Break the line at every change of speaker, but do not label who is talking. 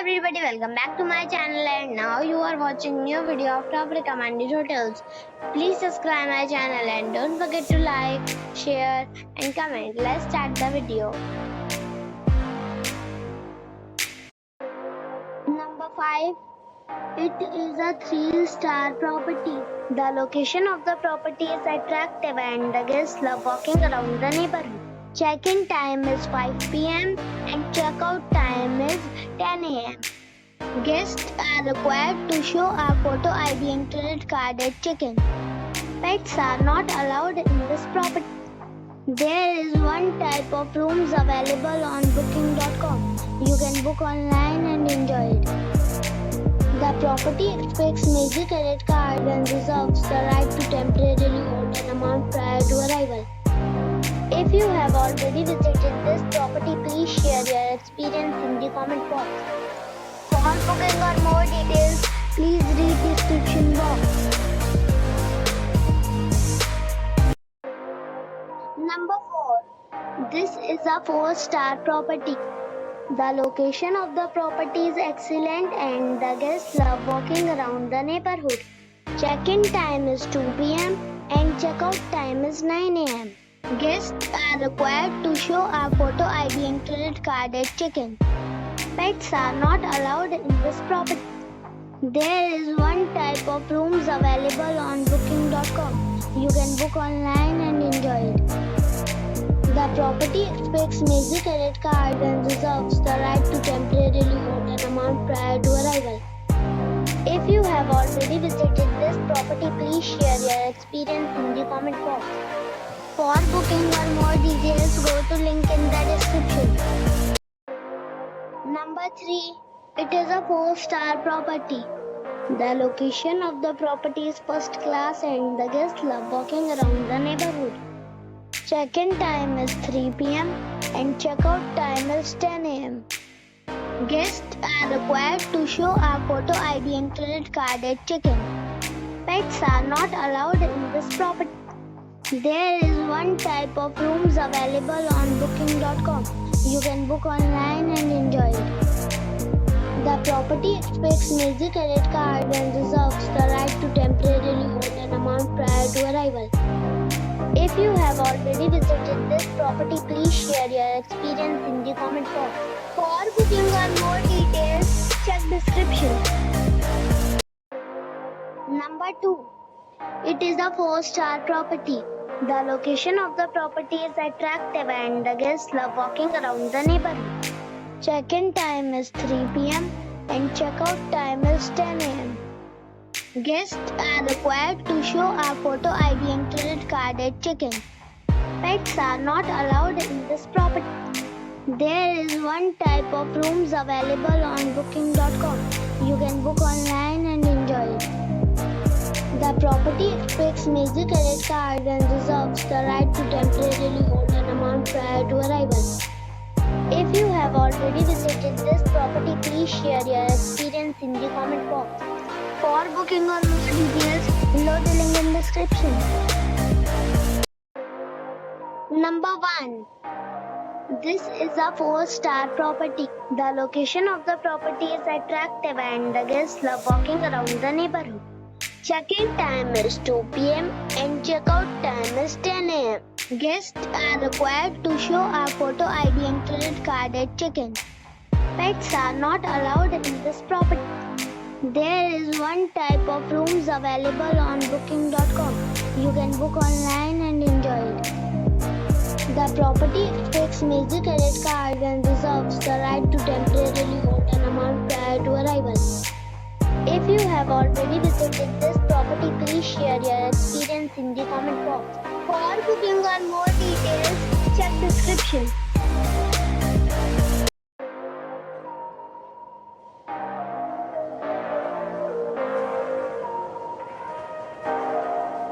everybody, welcome back to my channel, and now you are watching new video of top recommended hotels. Please subscribe my channel and don't forget to like, share and comment. Let's start the video. Number 5. It is a 3-star property. The location of the property is attractive and the guests love walking around the neighborhood. Check-in time is 5 p.m. and check-out time is 10 a.m. Guests are required to show a photo ID and credit card at check-in. Pets are not allowed in this property. There is one type of rooms available on booking.com. You can book online and enjoy it. The property expects major credit card and reserves the right to temporarily hold an amount prior to arrival. If you have already visited this property, please share your experience in the comment box. For booking or more details, please read the description box. Number 4. This is a 4-star property. The location of the property is excellent and the guests love walking around the neighborhood. Check-in time is 2 p.m. and check-out time is 9 a.m. Guests are required to show a photo ID and credit card at check-in. Pets are not allowed in this property. There is one type of rooms available on booking.com. You can book online and enjoy it. The property expects major credit card and reserves the right to temporarily hold an amount prior to arrival. If you have already visited this property, please share your experience in the comment box. For booking or more details, go to link in the description. Number 3. It is a 4-star property. The location of the property is first class and the guests love walking around the neighborhood. Check-in time is 3 p.m. and check-out time is 10 a.m. Guests are required to show a photo ID and credit card at check-in. Pets are not allowed in this property. There is one type of rooms available on booking.com. You can book online and enjoy it. The property expects major credit card and reserves the right to temporarily hold an amount prior to arrival. If you have already visited this property, please share your experience in the comment box. For booking or more details, check description. Number 2. It is a 4-star property. The location of the property is attractive and the guests love walking around the neighborhood. Check-in time is 3 p.m. and check-out time is 10 a.m. Guests are required to show a photo ID and credit card at check-in. Pets are not allowed in this property. There is one type of rooms available on booking.com. You can book online and enjoy it. The property expects major credit card and reserves the right to temporarily hold an amount prior to arrival. If you have already visited this property, please share your experience in the comment box. For booking or more details, below the link in description. Number 1. This is a 4-star property. The location of the property is attractive and the guests love walking around the neighborhood. Check-in time is 2 p.m. and check-out time is 10 a.m. Guests are required to show a photo ID and credit card at check-in. Pets are not allowed in this property. There is one type of rooms available on booking.com. You can book online and enjoy it. The property expects major credit card and reserves the right to temporarily hold an amount prior to arrival. If you have already visited this property, please share your experience in the comment box. For booking or more details, check description.